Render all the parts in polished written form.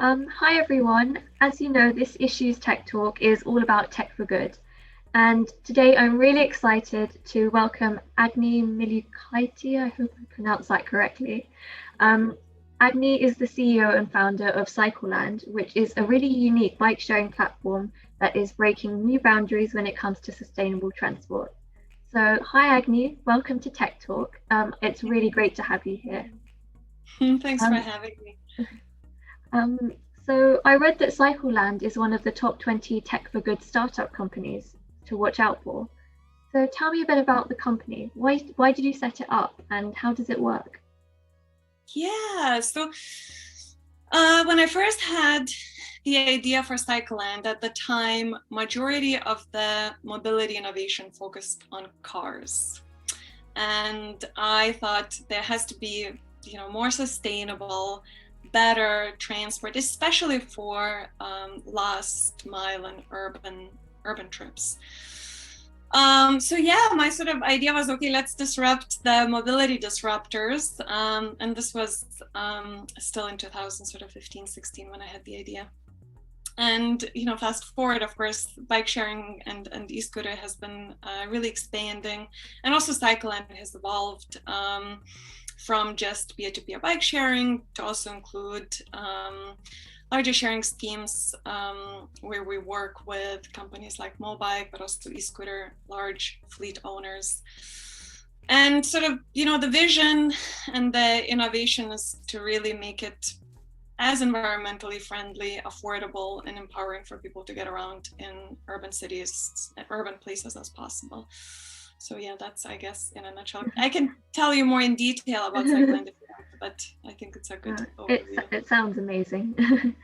Hi everyone. As you know, this Issues Tech Talk is all about tech for good. And today I'm really excited to welcome Agne Milukaite. I hope I pronounced that correctly. Um, Agne is the CEO and founder of Cycle.Land, which is a really unique bike sharing platform that is breaking new boundaries when it comes to sustainable transport. So, hi Agne, welcome to Tech Talk. It's really great to have you here. Thanks for Um, having me. Um, so I read that Cycle.Land is one of the top 20 tech for good startup companies to watch out for. So tell me a bit about the company. Why did you set it up and how does it work? Yeah, so when I first had the idea for Cycle.Land, at the time, majority of the mobility innovation focused on cars. And I thought there has to be, more sustainable, better transport, especially for last mile and urban trips. So yeah, my sort of idea was, okay, let's disrupt the mobility disruptors. And this was still in 2000, sort of 15, 16 when I had the idea. And fast forward, of course, bike sharing and e-scooter has been really expanding, and also Cycle.Land has evolved from just peer-to-peer bike sharing to also include larger sharing schemes where we work with companies like Mobike, but also e-scooter large fleet owners. And sort of, the vision and the innovation is to really make it as environmentally friendly, affordable, and empowering for people to get around in urban cities, urban places as possible. So yeah, that's, I guess, in a nutshell. I can tell you more in detail about Cycle.Land if you want, but I think it's a good overview. It sounds amazing.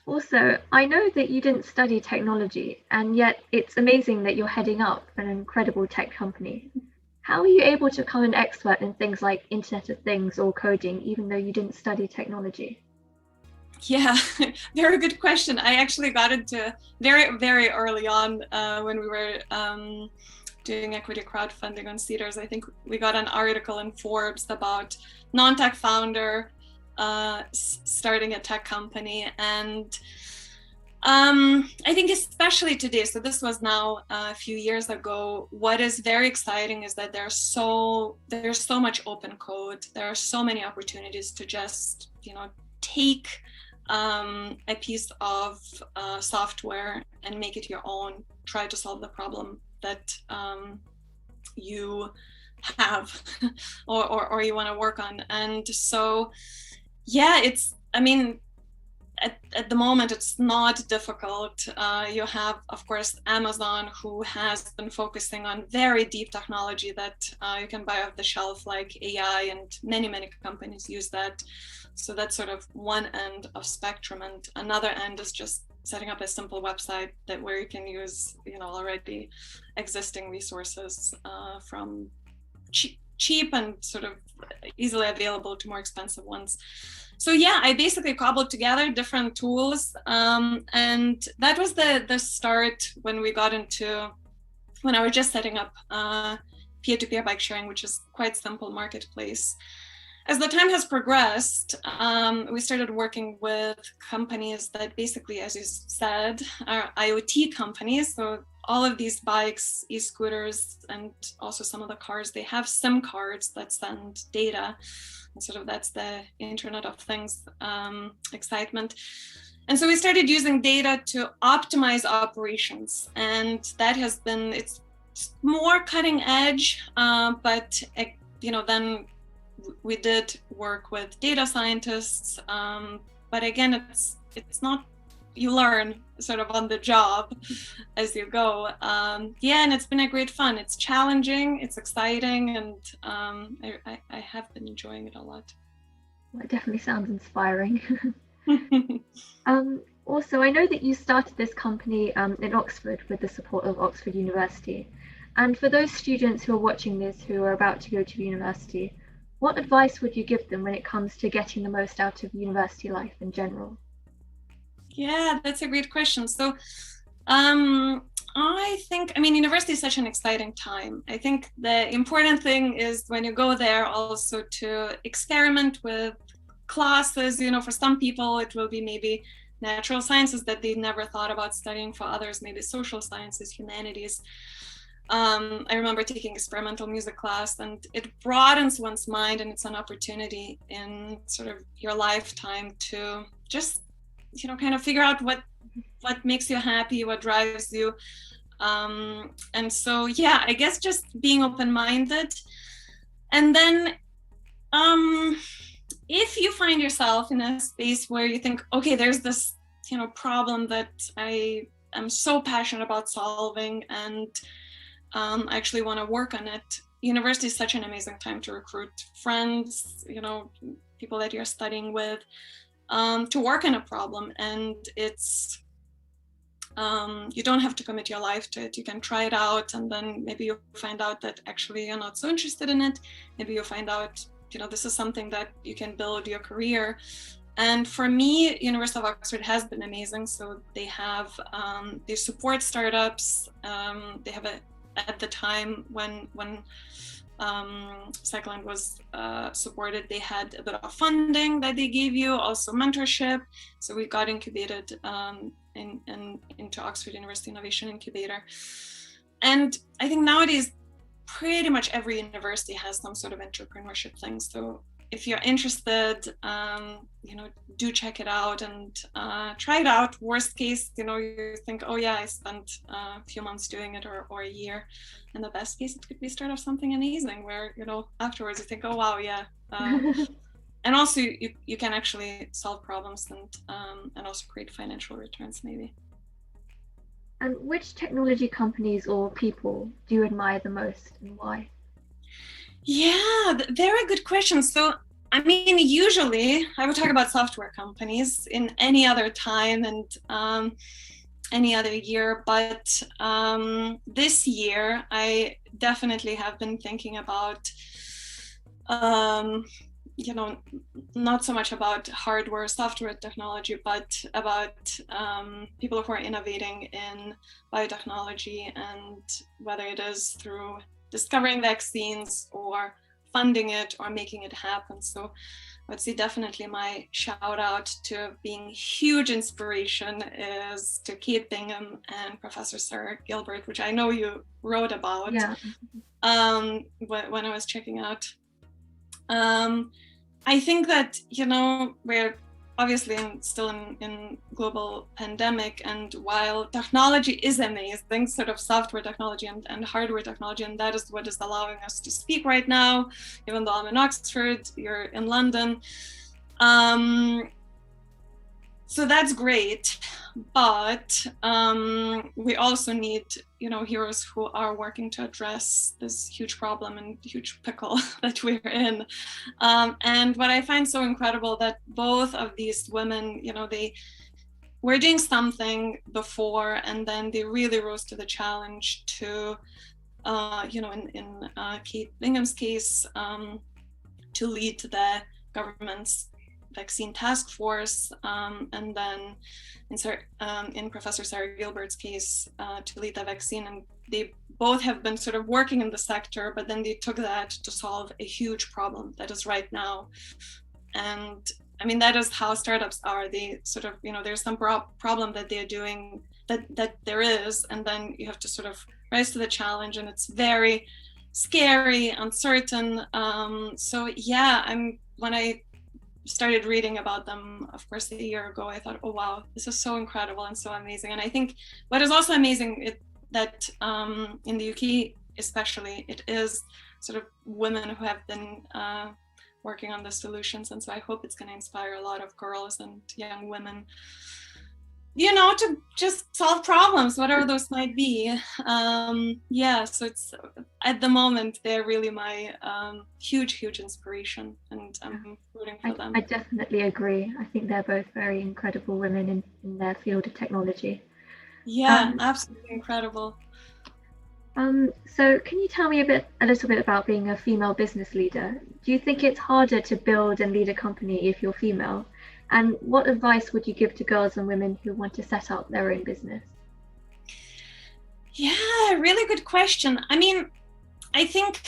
Also, I know that you didn't study technology, and yet it's amazing that you're heading up an incredible tech company. How are you able to become an expert in things like Internet of Things or coding, even though you didn't study technology? Yeah, very good question. I actually got into very, very early on when we were doing equity crowdfunding on Cedars. I think we got an article in Forbes about non-tech founder starting a tech company. And I think especially today, so this was now a few years ago, what is very exciting is that there's so much open code. There are so many opportunities to just, take a piece of software and make it your own, try to solve the problem that you have or you want to work on. And so, yeah, I mean, at the moment, it's not difficult. You have, of course, Amazon, who has been focusing on very deep technology that you can buy off the shelf, like AI, and many, many companies use that. So that's sort of one end of spectrum. And another end is just setting up a simple website where you can use, already existing resources from cheap and sort of easily available to more expensive ones. So yeah, I basically cobbled together different tools, and that was the start when I was just setting up peer-to-peer bike sharing, which is quite simple marketplace. As the time has progressed, we started working with companies that basically, as you said, are IoT companies. So all of these bikes, e-scooters, and also some of the cars, they have SIM cards that send data. And sort of that's the Internet of Things excitement. And so we started using data to optimize operations. And that has been, it's more cutting edge, but then we did work with data scientists, but again, it's not, you learn sort of on the job as you go. Yeah, and it's been a great fun. It's challenging, it's exciting, and I have been enjoying it a lot. Well, it definitely sounds inspiring. Also, I know that you started this company in Oxford with the support of Oxford University. And for those students who are watching this who are about to go to university, what advice would you give them when it comes to getting the most out of university life in general? Yeah, that's a great question. So I think, university is such an exciting time. I think the important thing is when you go there also to experiment with classes. For some people it will be maybe natural sciences that they never thought about studying. For others, maybe social sciences, humanities. I remember taking experimental music class, and it broadens one's mind, and it's an opportunity in sort of your lifetime to just, kind of figure out what makes you happy, what drives you. And so, yeah, I guess just being open-minded. And then if you find yourself in a space where you think, okay, there's this, problem that I am so passionate about solving, and I actually want to work on it. University is such an amazing time to recruit friends, people that you're studying with, to work on a problem. And it's, you don't have to commit your life to it. You can try it out, and then maybe you'll find out that actually you're not so interested in it. Maybe you'll find out, this is something that you can build your career. And for me, University of Oxford has been amazing. So they have, they support startups. They have at the time when Cycle.Land was supported, they had a bit of funding that they gave you, also mentorship. So we got incubated into Oxford University Innovation Incubator. And I think nowadays, pretty much every university has some sort of entrepreneurship thing. So if you're interested, do check it out and try it out. Worst case, you think, oh yeah, I spent a few months doing it, or a year. And the best case, it could be start of something amazing where, afterwards you think, oh wow, yeah. And also you can actually solve problems and also create financial returns maybe. And which technology companies or people do you admire the most, and why? Yeah, very good question. So, I mean, usually I would talk about software companies in any other time and any other year, but this year I definitely have been thinking about, not so much about hardware, software technology, but about people who are innovating in biotechnology, and whether it is through discovering vaccines or funding it or making it happen. So I would say definitely my shout out to being huge inspiration is to Kate Bingham and Professor Sarah Gilbert, which I know you wrote about. Yeah. When I was checking out. I think that, we're obviously still in global pandemic, and while technology is amazing, sort of software technology and hardware technology, and that is what is allowing us to speak right now, even though I'm in Oxford, you're in London. So that's great, but we also need, heroes who are working to address this huge problem and huge pickle that we're in. And what I find so incredible that both of these women, they were doing something before, and then they really rose to the challenge to, in Kate Bingham's case, to lead the government's vaccine task force, and then in Professor Sarah Gilbert's case, to lead the vaccine. And they both have been sort of working in the sector, but then they took that to solve a huge problem that is right now. And I mean, that is how startups are. They sort of, there's some problem that they're doing that there is, and then you have to sort of rise to the challenge, and it's very scary, uncertain. So yeah, when I started reading about them, of course, a year ago, I thought, oh wow, this is so incredible and so amazing. And I think what is also amazing that in the UK especially, it is sort of women who have been working on the solutions. And so I hope it's going to inspire a lot of girls and young women, to just solve problems, whatever those might be. So it's, at the moment, they're really my huge inspiration, and I'm rooting for them. I definitely agree. I think they're both very incredible women in their field of technology. Yeah, absolutely incredible. So can you tell me a little bit about being a female business leader? Do you think it's harder to build and lead a company if you're female? And what advice would you give to girls and women who want to set up their own business? Yeah, really good question. I mean, I think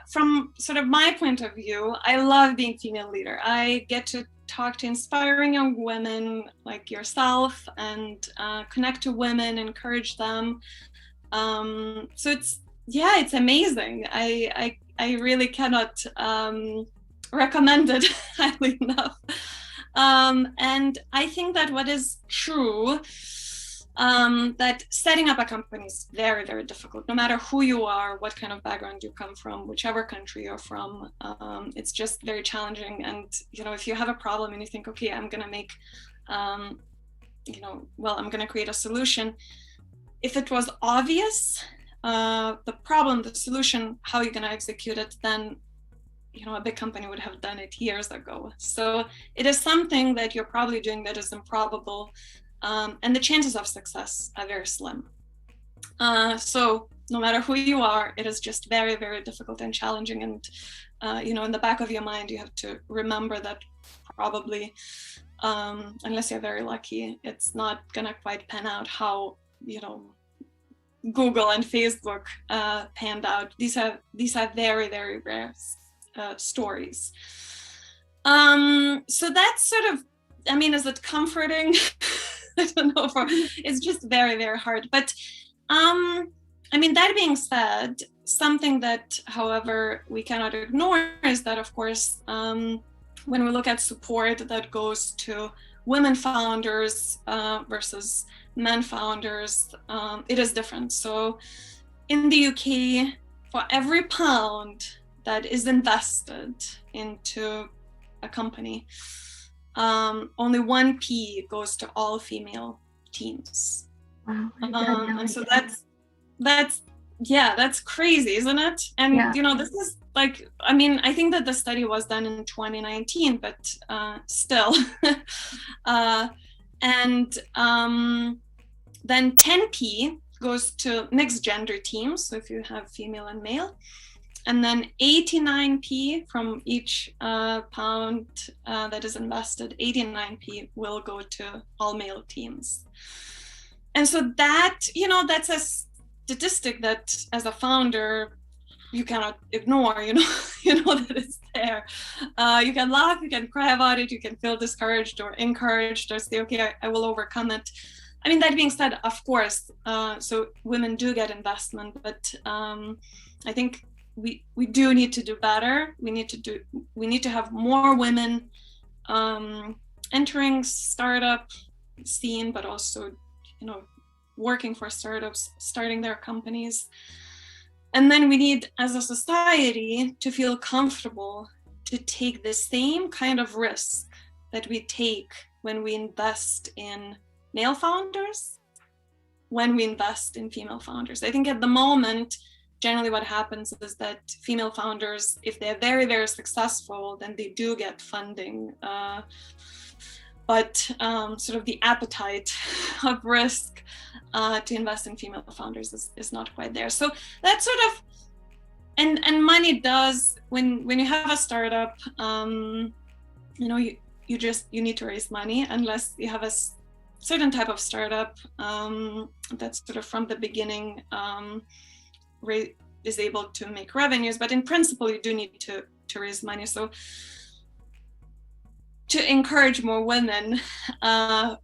from sort of my point of view, I love being female leader. I get to talk to inspiring young women like yourself and connect to women, encourage them. So it's amazing. I really cannot recommend it highly enough. And I think that what is true, that setting up a company is very, very difficult, no matter who you are, what kind of background you come from, whichever country you're from. It's just very challenging. And, if you have a problem and you think, okay, I'm going to make, I'm going to create a solution. If it was obvious, the problem, the solution, how you're going to execute it, then a big company would have done it years ago. So it is something that you're probably doing that is improbable, and the chances of success are very slim. So no matter who you are, it is just very, very difficult and challenging. And in the back of your mind, you have to remember that probably, unless you're very lucky, it's not gonna quite pan out how Google and Facebook panned out. These are very, very rare stories. So that's sort of, is it comforting? I don't know. It's just very, very hard. But that being said, something that, however, we cannot ignore is that, of course, when we look at support that goes to women founders versus men founders, it is different. So in the UK, for every pound that is invested into a company, only 1p goes to all female teams. Wow. And so that's crazy, isn't it? And this is like, I think that the study was done in 2019, but still. And then 10p goes to mixed gender teams, so if you have female and male. And then 89p from each pound that is invested, 89p will go to all male teams. And so that, that's a statistic that as a founder, you cannot ignore, you know that it's there. You can laugh, you can cry about it, you can feel discouraged or encouraged or say, okay, I will overcome it. That being said, of course, so women do get investment, but I think we do need to do better. We need to have more women entering startup scene, but also, working for startups, starting their companies. And then we need, as a society, to feel comfortable to take the same kind of risk that we take when we invest in male founders, when we invest in female founders. I think at the moment, generally what happens is that female founders, if they're very, very successful, then they do get funding. But sort of the appetite of risk to invest in female founders is not quite there. So that's sort of, and money does, when you have a startup, you need to raise money, unless you have a certain type of startup that's sort of from the beginning is able to make revenues, but in principle you do need to raise money. So to encourage more women,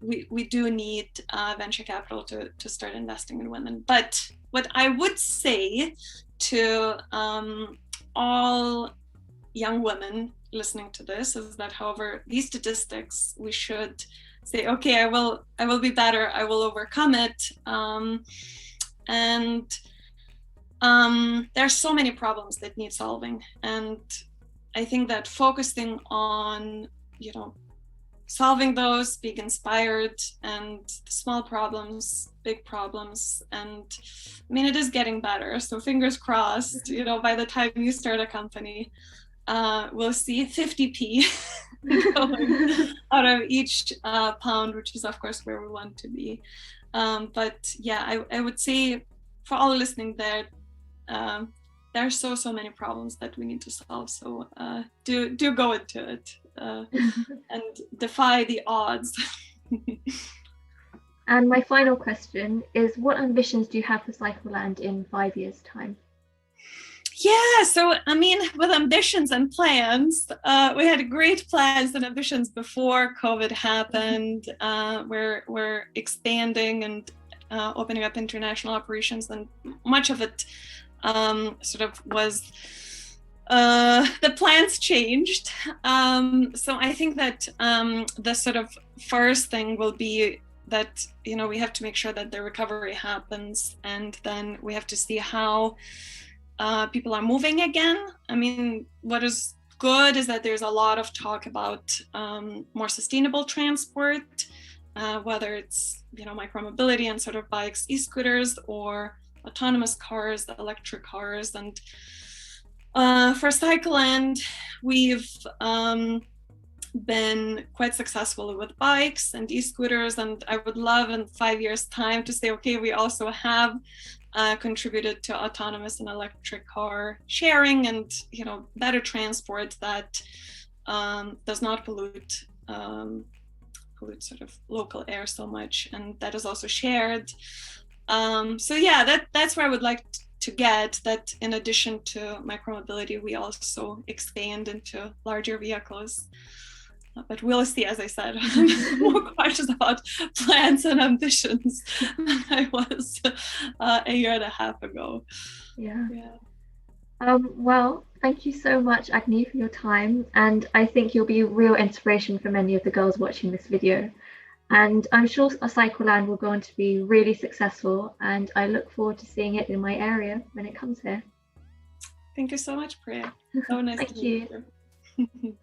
we do need venture capital to start investing in women. But what I would say to all young women listening to this is that, however, these statistics, we should say, okay, I will be better, I will overcome it. And there are so many problems that need solving. And I think that focusing on, solving those, being inspired, and small problems, big problems. And it is getting better. So fingers crossed, by the time you start a company, we'll see 50p going out of each pound, which is of course where we want to be. But yeah, I would say for all listening there are so many problems that we need to solve. So do go into it and defy the odds. And my final question is, what ambitions do you have for Cycle.Land in 5 years' time? Yeah, so I mean, with ambitions and plans, we had great plans and ambitions before COVID happened. We're expanding and opening up international operations, and much of it sort of was the plans changed. So I think that the sort of first thing will be that, you know, we have to make sure that the recovery happens, and then we have to see how people are moving again. I mean, what is good is that there's a lot of talk about more sustainable transport, whether it's, you know, micromobility and sort of bikes, e-scooters, or autonomous cars, electric cars. And for Cycle.Land, we've been quite successful with bikes and e-scooters, and I would love in 5 years' time to say, okay, we also have contributed to autonomous and electric car sharing, and, you know, better transport that does not pollute sort of local air so much, and that is also shared. So yeah, that's where I would like to get that. In addition to micromobility, we also expand into larger vehicles. But we'll see. As I said, I'm more cautious about plans and ambitions than I was a year and a half ago. Yeah. Well, thank you so much, Agne, for your time. And I think you'll be a real inspiration for many of the girls watching this video. And I'm sure Cycle.Land will go on to be really successful. And I look forward to seeing it in my area when it comes here. Thank you so much, Priya. So nice Thank to meet you.